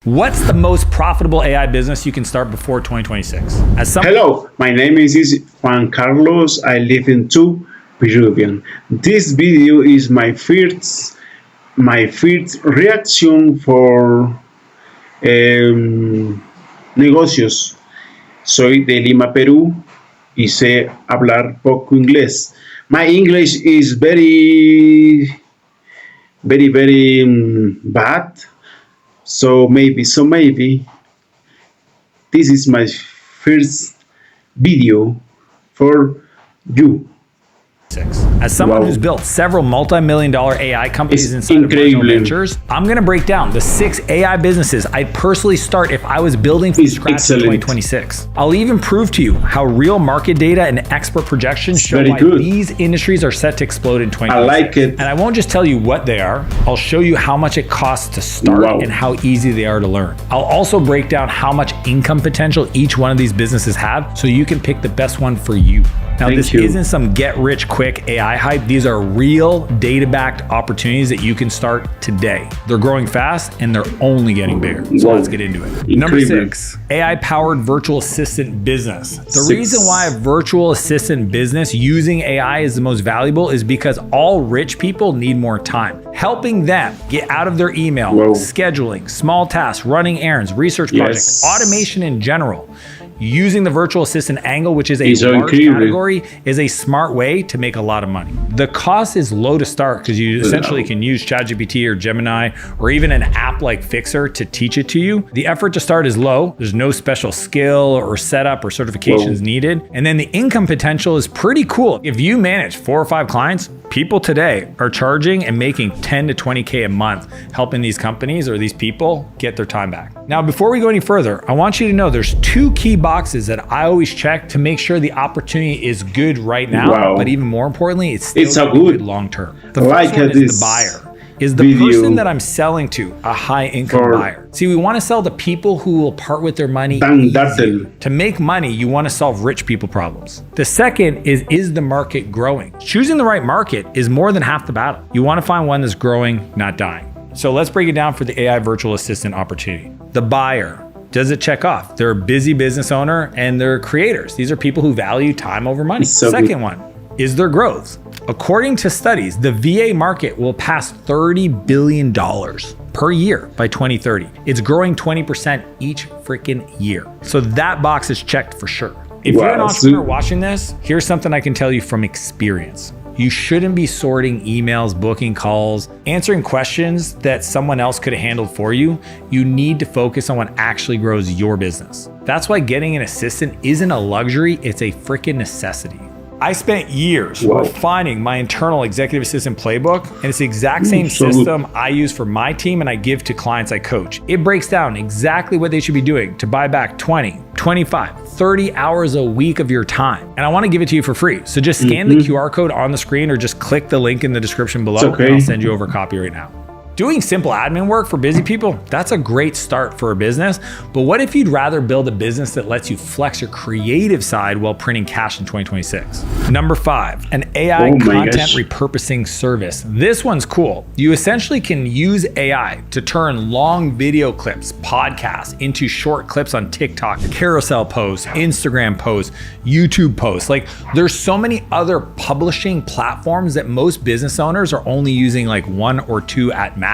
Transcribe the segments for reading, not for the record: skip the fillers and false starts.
What's the most profitable AI business you can start before 2026? Hello, my name is Juan Carlos. I live in Peruvian. This video is my first reaction for negocios. Soy de Lima, Perú, y sé hablar poco inglés. My English is very bad. So maybe this is my first video for you. As someone who's built several multi-million-dollar AI companies inside of Most Lucrative Ventures, I'm going to break down the 6 AI businesses I'd personally start if I was building from scratch in 2026. I'll even prove to you how real market data and expert projections show why these industries are set to explode in 2026. I like it. And I won't just tell you what they are, I'll show you how much it costs to start and how easy they are to learn. I'll also break down how much income potential each one of these businesses have so you can pick the best one for you. Now, this isn't some get-rich-quick AI hype. These are real data-backed opportunities that you can start today. They're growing fast, and they're only getting bigger. So let's get into it. Number 6, AI-powered virtual assistant business. The reason why a virtual assistant business using AI is the most valuable is because all rich people need more time. Helping them get out of their email, scheduling, small tasks, running errands, research projects, automation in general. Using the virtual assistant angle, which is a large category, is a smart way to make a lot of money. The cost is low to start because you essentially can use ChatGPT or Gemini or even an app like Fixer to teach it to you. The effort to start is low. There's no special skill or setup or certifications needed. And then the income potential is pretty cool. If you manage 4 or 5 clients, people today are charging and making 10 to 20K a month, helping these companies or these people get their time back. Now, before we go any further, I want you to know there's 2 key boxes that I always check to make sure the opportunity is good right now, but even more importantly, it's still good long term. The first one is the buyer. Is the person that I'm selling to a high income buyer? See, we want to sell to people who will part with their money easy. To make money, you want to solve rich people problems. The second is the market growing? Choosing the right market is more than half the battle. You want to find one that's growing, not dying. So let's break it down for the AI virtual assistant opportunity. The buyer. Does it check off? They're a busy business owner and they're creators. These are people who value time over money. Second one is their growth. According to studies, the VA market will pass $30 billion per year by 2030. It's growing 20% each freaking year. So that box is checked for sure. If you're an entrepreneur watching this, here's something I can tell you from experience. You shouldn't be sorting emails, booking calls, answering questions that someone else could have handled for you. You need to focus on what actually grows your business. That's why getting an assistant isn't a luxury, it's a freaking necessity. I spent years refining my internal executive assistant playbook, and it's the exact same system I use for my team and I give to clients I coach. It breaks down exactly what they should be doing to buy back 20, 25, 30 hours a week of your time. And I want to give it to you for free. So just scan the QR code on the screen or just click the link in the description below and I'll send you over a copy right now. Doing simple admin work for busy people, that's a great start for a business. But what if you'd rather build a business that lets you flex your creative side while printing cash in 2026? Number 5, an AI content repurposing service. This one's cool. You essentially can use AI to turn long video clips, podcasts, into short clips on TikTok, carousel posts, Instagram posts, YouTube posts. Like, there's so many other publishing platforms that most business owners are only using like 1 or 2 at max,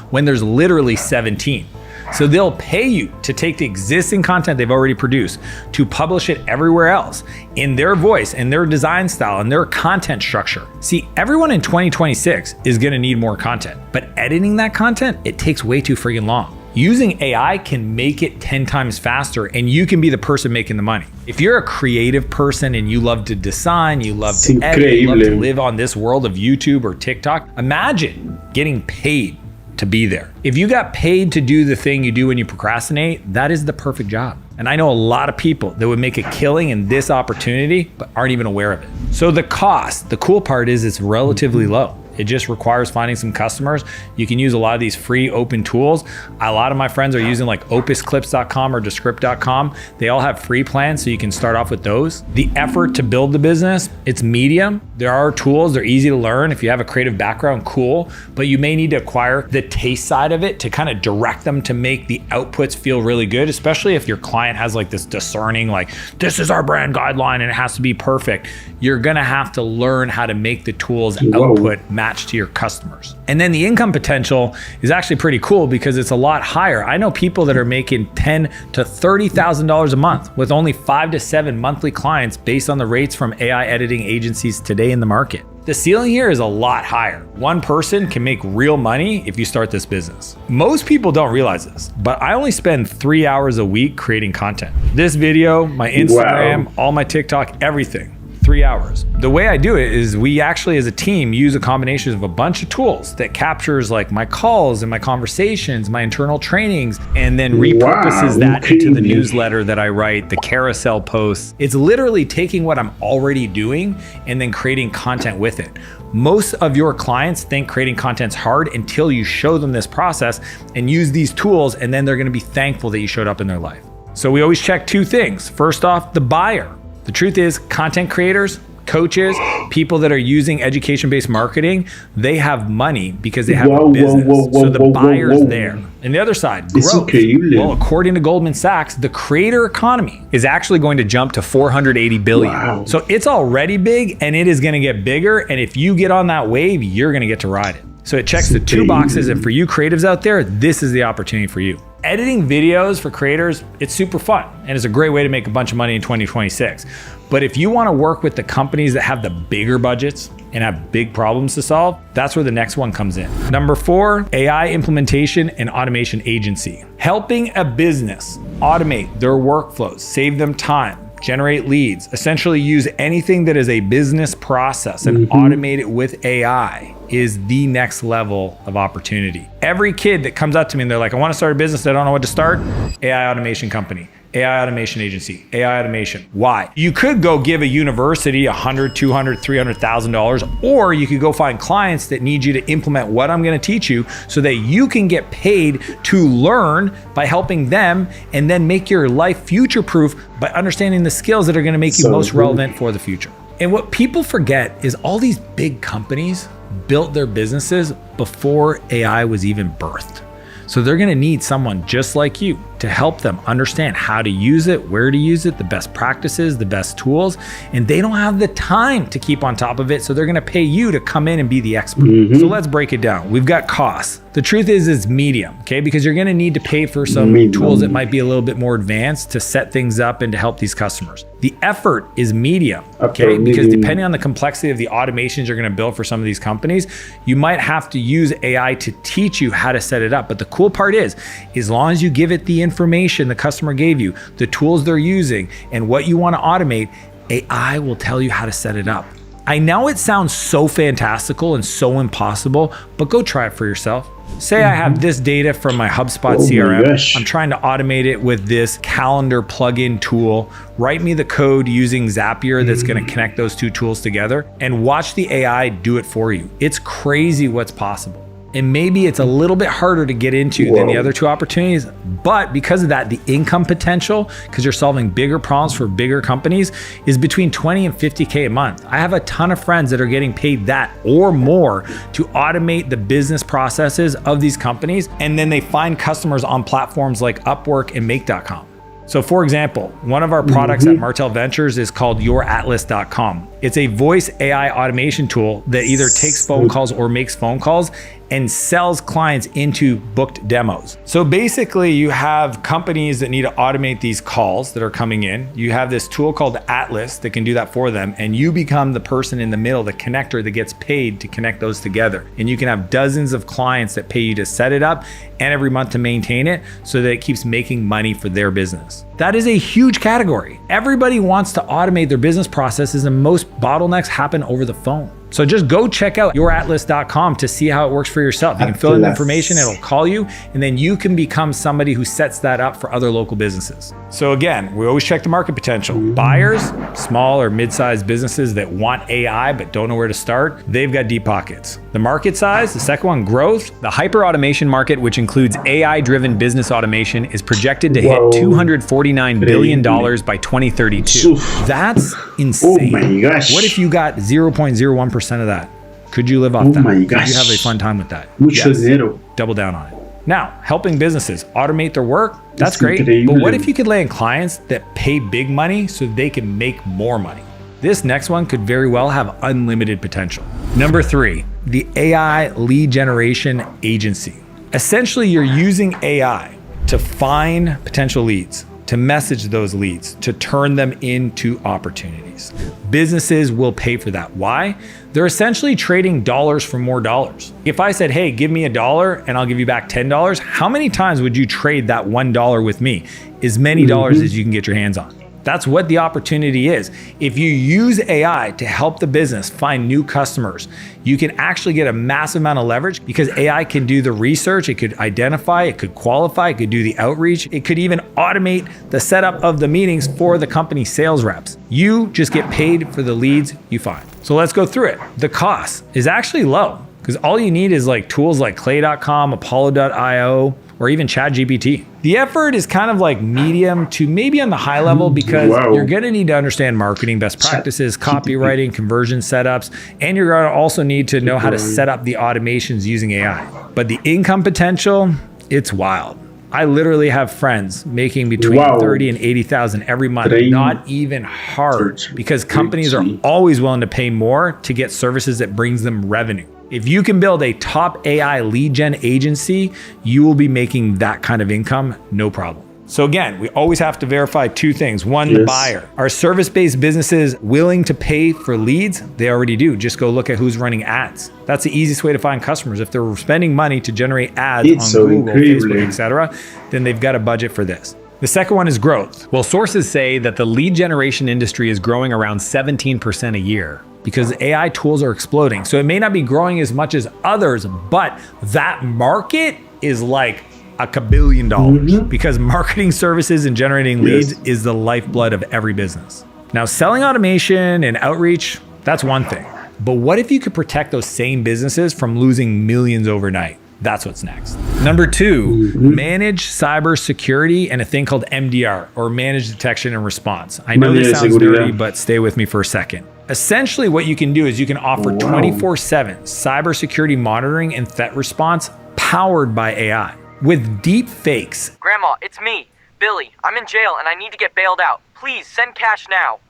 when there's literally 17. So they'll pay you to take the existing content they've already produced to publish it everywhere else in their voice and their design style and their content structure. See, everyone in 2026 is gonna need more content, but editing that content, it takes way too freaking long. Using AI can make it 10 times faster and you can be the person making the money. If you're a creative person and you love to design, you love to edit, you love to live on this world of YouTube or TikTok, imagine getting paid to be there. If you got paid to do the thing you do when you procrastinate, that is the perfect job. And I know a lot of people that would make a killing in this opportunity, but aren't even aware of it. So the cost, the cool part is it's relatively low. It just requires finding some customers. You can use a lot of these free open tools. A lot of my friends are using like opusclips.com or descript.com. They all have free plans, so you can start off with those. The effort to build the business, it's medium. There are tools, they're easy to learn. If you have a creative background, cool, but you may need to acquire the taste side of it to kind of direct them to make the outputs feel really good, especially if your client has like this discerning, like, this is our brand guideline and it has to be perfect. You're gonna have to learn how to make the tools output match to your customers. And then the income potential is actually pretty cool because it's a lot higher. I know people that are making $10,000 to $30,000 a month with only 5 to 7 monthly clients based on the rates from AI editing agencies today in the market. The ceiling here is a lot higher. One person can make real money if you start this business. Most people don't realize this, but I only spend 3 hours a week creating content. This video, my Instagram, all my TikTok, everything. 3 hours. The way I do it is we actually as a team use a combination of a bunch of tools that captures like my calls and my conversations, my internal trainings, and then repurposes that into the newsletter that I write, the carousel posts. It's literally taking what I'm already doing and then creating content with it. Most of your clients think creating content's hard until you show them this process and use these tools, and then they're gonna be thankful that you showed up in their life. So we always check 2 things. First off, the buyer. The truth is, content creators, coaches, people that are using education-based marketing, they have money because they have a business. So the buyer's there. And the other side, growth. Well, according to Goldman Sachs, the creator economy is actually going to jump to 480 billion. Wow. So it's already big and it is going to get bigger. And if you get on that wave, you're going to get to ride it. So it checks the 2 boxes. And for you creatives out there, this is the opportunity for you. Editing videos for creators, it's super fun and it's a great way to make a bunch of money in 2026. But if you want to work with the companies that have the bigger budgets and have big problems to solve, that's where the next one comes in. Number 4, AI implementation and automation agency. Helping a business automate their workflows, save them time, generate leads, essentially use anything that is a business process and automate it with AI is the next level of opportunity. Every kid that comes up to me and they're like, I want to start a business, I don't know what to start, AI automation company, AI automation agency, AI automation. Why? You could go give a university $100,000, $200,000, $300,000, or you could go find clients that need you to implement what I'm going to teach you so that you can get paid to learn by helping them and then make your life future-proof by understanding the skills that are going to make you most relevant for the future. And what people forget is all these big companies built their businesses before AI was even birthed. So they're gonna need someone just like you to help them understand how to use it, where to use it, the best practices, the best tools, and they don't have the time to keep on top of it, so they're gonna pay you to come in and be the expert. So let's break it down. We've got costs. The truth is it's medium, okay? Because you're gonna need to pay for some tools that might be a little bit more advanced to set things up and to help these customers. The effort is medium, okay? Because depending on the complexity of the automations you're gonna build for some of these companies, you might have to use AI to teach you how to set it up. But the cool part is, as long as you give it the information the customer gave you, the tools they're using, and what you wanna automate, AI will tell you how to set it up. I know it sounds so fantastical and so impossible, but go try it for yourself. Say I have this data from my HubSpot CRM. I'm trying to automate it with this calendar plugin tool. Write me the code using Zapier that's going to connect those 2 tools together and watch the AI do it for you. It's crazy what's possible. And maybe it's a little bit harder to get into than the other 2 opportunities, but because of that, the income potential, because you're solving bigger problems for bigger companies, is between 20 and 50K a month. I have a ton of friends that are getting paid that or more to automate the business processes of these companies, and then they find customers on platforms like Upwork and Make.com. So for example, one of our products at Martell Ventures is called youratlas.com. It's a voice AI automation tool that either takes phone calls or makes phone calls and sells clients into booked demos. So basically you have companies that need to automate these calls that are coming in. You have this tool called Atlas that can do that for them, and you become the person in the middle, the connector that gets paid to connect those together. And you can have dozens of clients that pay you to set it up and every month to maintain it so that it keeps making money for their business. That is a huge category. Everybody wants to automate their business processes, and most bottlenecks happen over the phone. So just go check out youratlas.com to see how it works for yourself. You can fill in the information, it'll call you, and then you can become somebody who sets that up for other local businesses. So again, we always check the market potential. Buyers, small or mid-sized businesses that want AI but don't know where to start, they've got deep pockets. The market size, the second one, growth. The hyper-automation market, which includes AI-driven business automation, is projected to hit $249 billion by 2032. That's insane. Oh my gosh. What if you got 0.01% of that? Could you live off that? My Could gosh. you have a fun time with that? Mucho dinero. Double down on it. Now, helping businesses automate their work, that's great. Increíble. But what if you could land clients that pay big money so they can make more money? This next one could very well have unlimited potential. Number 3, the AI lead generation agency. Essentially, you're using AI to find potential leads, to message those leads, to turn them into opportunities. Businesses will pay for that. Why? They're essentially trading dollars for more dollars. If I said, hey, give me $1 and I'll give you back $10, how many times would you trade that $1 with me? As many dollars as you can get your hands on. That's what the opportunity is. If you use AI to help the business find new customers, you can actually get a massive amount of leverage because AI can do the research, it could identify, it could qualify, it could do the outreach, it could even automate the setup of the meetings for the company sales reps. You just get paid for the leads you find. So let's go through it. The cost is actually low because all you need is like tools like clay.com, apollo.io, or even ChatGPT. The effort is kind of like medium to maybe on the high level because you're gonna need to understand marketing best practices, copywriting, conversion setups, and you're gonna also need to know how to set up the automations using AI. But the income potential, it's wild. I literally have friends making between 30 and 80,000 every month, not even hard, because companies are always willing to pay more to get services that brings them revenue. If you can build a top AI lead gen agency, you will be making that kind of income, no problem. So again, we always have to verify 2 things. One, the buyer. Are service-based businesses willing to pay for leads? They already do. Just go look at who's running ads. That's the easiest way to find customers. If they're spending money to generate ads on Google, Facebook, etc., then they've got a budget for this. The second one is growth. Well, sources say that the lead generation industry is growing around 17% a year. Because AI tools are exploding. So it may not be growing as much as others, but that market is like $1 billion because marketing services and generating leads is the lifeblood of every business. Now, selling automation and outreach, that's one thing. But what if you could protect those same businesses from losing millions overnight? That's what's next. Number 2, manage cybersecurity and a thing called MDR, or managed detection and response. I know this sounds dirty, but stay with me for a second. Essentially, what you can do is you can offer 24/7 cybersecurity monitoring and threat response powered by AI with deep fakes. Grandma, it's me, Billy. I'm in jail and I need to get bailed out. Please send cash now.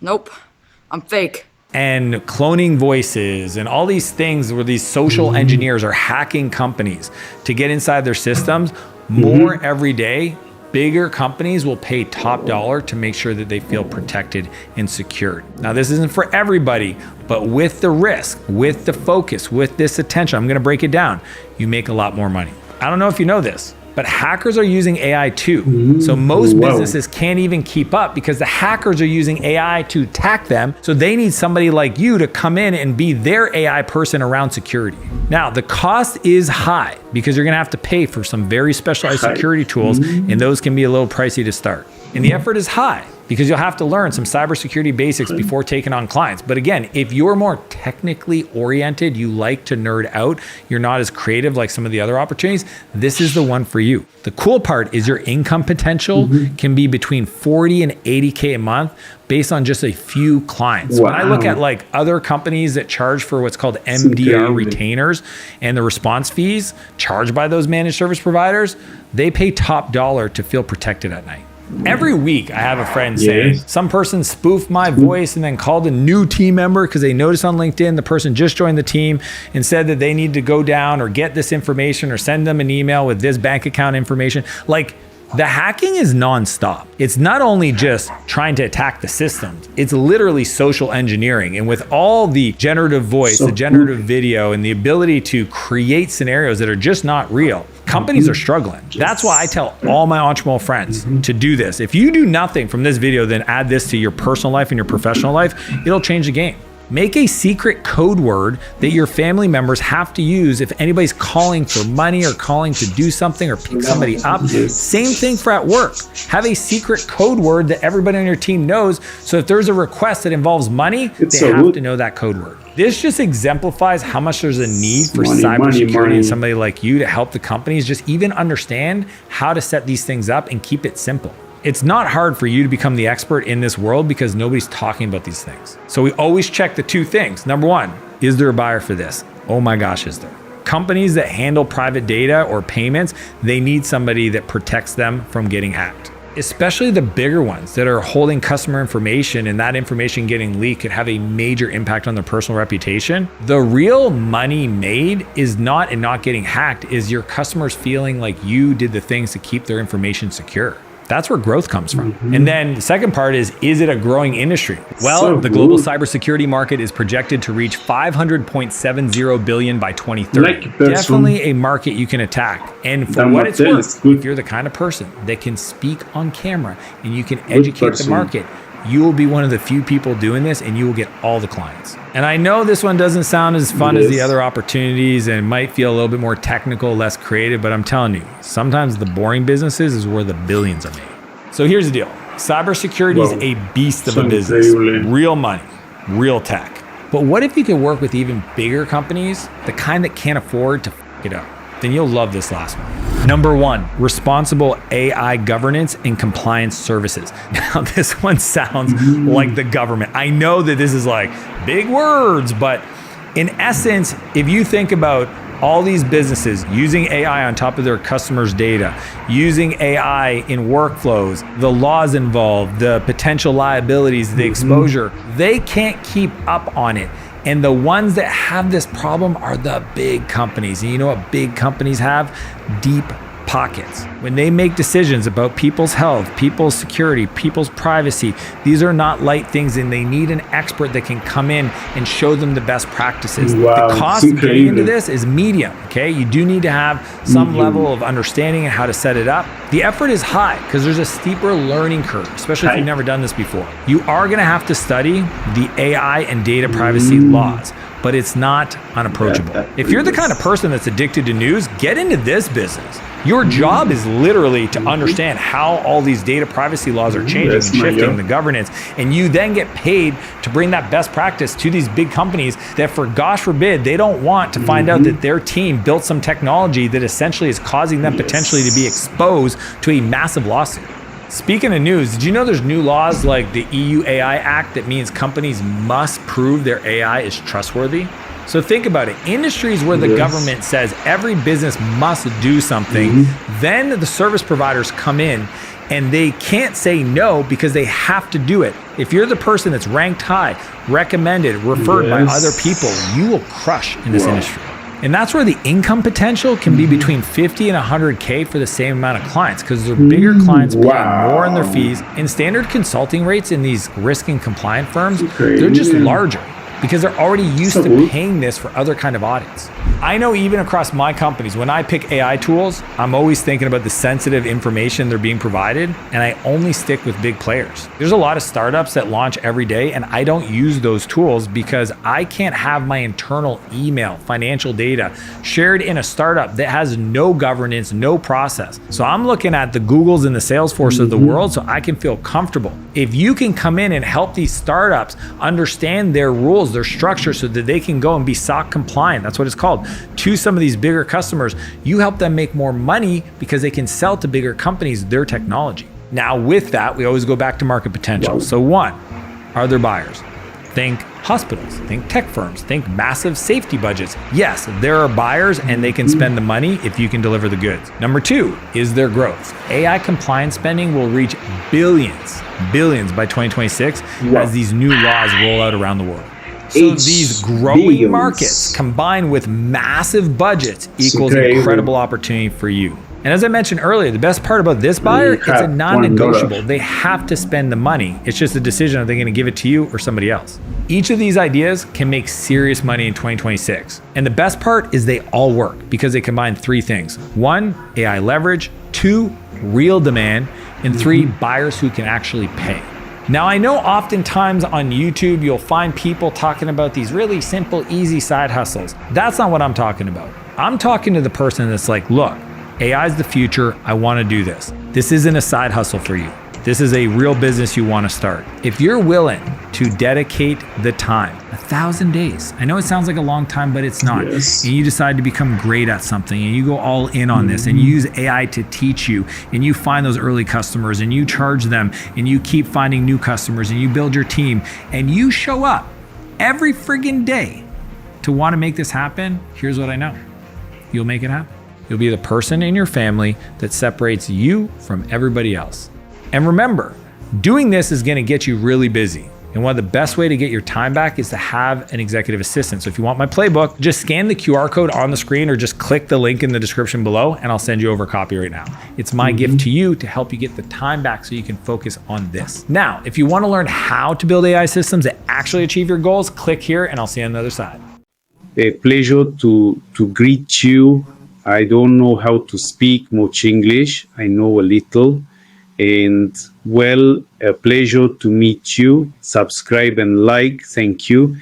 Nope, I'm fake. And cloning voices and all these things where these social engineers are hacking companies to get inside their systems more every day. Bigger companies will pay top dollar to make sure that they feel protected and secured. Now, this isn't for everybody, but with the risk, with the focus, with this attention, I'm gonna break it down, you make a lot more money. I don't know if you know this, but hackers are using AI too. So most businesses can't even keep up because the hackers are using AI to attack them. So they need somebody like you to come in and be their AI person around security. Now, the cost is high because you're gonna have to pay for some very specialized security tools, and those can be a little pricey to start. And the effort is high because you'll have to learn some cybersecurity basics before taking on clients. But again, if you're more technically oriented, you like to nerd out, you're not as creative like some of the other opportunities, this is the one for you. The cool part is your income potential can be between 40 and 80K a month based on just a few clients. When I look at like other companies that charge for what's called MDR retainers and the response fees charged by those managed service providers, they pay top dollar to feel protected at night. Every week I have a friend say some person spoofed my voice and then called a new team member because they noticed on LinkedIn the person just joined the team and said that they need to go down or get this information or send them an email with this bank account information. Like, the hacking is nonstop. It's not only just trying to attack the systems, it's literally social engineering. And with all the generative voice, the generative video, and the ability to create scenarios that are just not real, companies are struggling. That's why I tell all my entrepreneurial friends to do this. If you do nothing from this video, then add this to your personal life and your professional life, it'll change the game. Make a secret code word that your family members have to use if anybody's calling for money or calling to do something or pick somebody up. Same thing for at work. Have a secret code word that everybody on your team knows, so if there's a request that involves money, they have to know that code word. This just exemplifies how much there's a need for cybersecurity and somebody like you to help the companies just even understand how to set these things up and keep it simple. It's not hard for you to become the expert in this world because nobody's talking about these things. So we always check the two things. Number one, is there a buyer for this? Oh my gosh, is there? Companies that handle private data or payments, they need somebody that protects them from getting hacked. Especially the bigger ones that are holding customer information, and that information getting leaked could have a major impact on their personal reputation. The real money made is not in not getting hacked, is your customers feeling like you did the things to keep their information secure. That's where growth comes from. And then the second part is it a growing industry? Well, the global cybersecurity market is projected to reach $500.70 billion by 2030. Definitely a market you can attack. And for what it's worth, if you're the kind of person that can speak on camera and you can educate the market, you will be one of the few people doing this and you will get all the clients. And I know this one doesn't sound as fun as the other opportunities and might feel a little bit more technical, less creative, but I'm telling you, sometimes the boring businesses is where the billions are made. So here's the deal. Cybersecurity is a beast of a business. Real money, real tech. But what if you could work with even bigger companies, the kind that can't afford to f it up? Then you'll love this last one. Number one, responsible AI governance and compliance services. Now, this one sounds like the government. I know that this is like big words, but in essence, if you think about all these businesses using AI on top of their customers' data, using AI in workflows, the laws involved, the potential liabilities, the exposure, they can't keep up on it. And the ones that have this problem are the big companies. And you know what big companies have? Deep pockets. When they make decisions about people's health, people's security, people's privacy, these are not light things, and they need an expert that can come in and show them the best practices. The cost of getting into this is medium, okay? You do need to have some level of understanding and how to set it up. The effort is high because there's a steeper learning curve, especially if you've never done this before. You are gonna have to study the AI and data privacy laws, but it's not unapproachable. If you're the kind of person that's addicted to news, get into this business. Your job is literally to understand how all these data privacy laws are changing and shifting the governance, and you then get paid to bring that best practice to these big companies that, for gosh forbid, they don't want to find out that their team built some technology that essentially is causing them potentially to be exposed to a massive lawsuit. Speaking of news, did you know there's new laws like the EU AI Act that means companies must prove their AI is trustworthy? So think about it. Industries where the government says every business must do something, then the service providers come in and they can't say no because they have to do it. If you're the person that's ranked high, recommended, referred by other people, you will crush in this industry. And that's where the income potential can be between 50 and 100K for the same amount of clients, because they're bigger clients paying more in their fees. And standard consulting rates in these risk and compliant firms, they're just larger because they're already used to paying this for other kind of audits. I know even across my companies, when I pick AI tools, I'm always thinking about the sensitive information they're being provided, and I only stick with big players. There's a lot of startups that launch every day, and I don't use those tools because I can't have my internal email, financial data shared in a startup that has no governance, no process. So I'm looking at the Googles and the Salesforce of the world so I can feel comfortable. If you can come in and help these startups understand their rules, their structure, so that they can go and be SOC compliant, that's what it's called, to some of these bigger customers, you help them make more money because they can sell to bigger companies their technology. Now with that, we always go back to market potential. So one, are there buyers? Think hospitals, think tech firms, think massive safety budgets. Yes, there are buyers and they can spend the money if you can deliver the goods. Number two, is there growth? AI compliance spending will reach billions by 2026 as these new laws roll out around the world. So these growing markets combined with massive budgets equals incredible opportunity for you. And as I mentioned earlier, the best part about this buyer, it's a non-negotiable. They have to spend the money. It's just a decision, are they going to give it to you or somebody else? Each of these ideas can make serious money in 2026. And the best part is they all work because they combine three things. One, AI leverage. Two, real demand. And three, buyers who can actually pay. Now, I know oftentimes on YouTube, you'll find people talking about these really simple, easy side hustles. That's not what I'm talking about. I'm talking to the person that's like, look, AI is the future. I want to do this. This isn't a side hustle for you. This is a real business you want to start. If you're willing to dedicate the time, 1,000 days, I know it sounds like a long time, but it's not. Yes. And you decide to become great at something and you go all in on this and you use AI to teach you and you find those early customers and you charge them and you keep finding new customers and you build your team and you show up every friggin' day to want to make this happen, here's what I know. You'll make it happen. You'll be the person in your family that separates you from everybody else. And remember, doing this is going to get you really busy. And one of the best way to get your time back is to have an executive assistant. So if you want my playbook, just scan the QR code on the screen or just click the link in the description below and I'll send you over a copy right now. It's my gift to you to help you get the time back so you can focus on this. Now, if you want to learn how to build AI systems that actually achieve your goals, click here and I'll see you on the other side. A pleasure to greet you. I don't know how to speak much English. I know a little. And well, a pleasure to meet you. Subscribe and like. Thank you.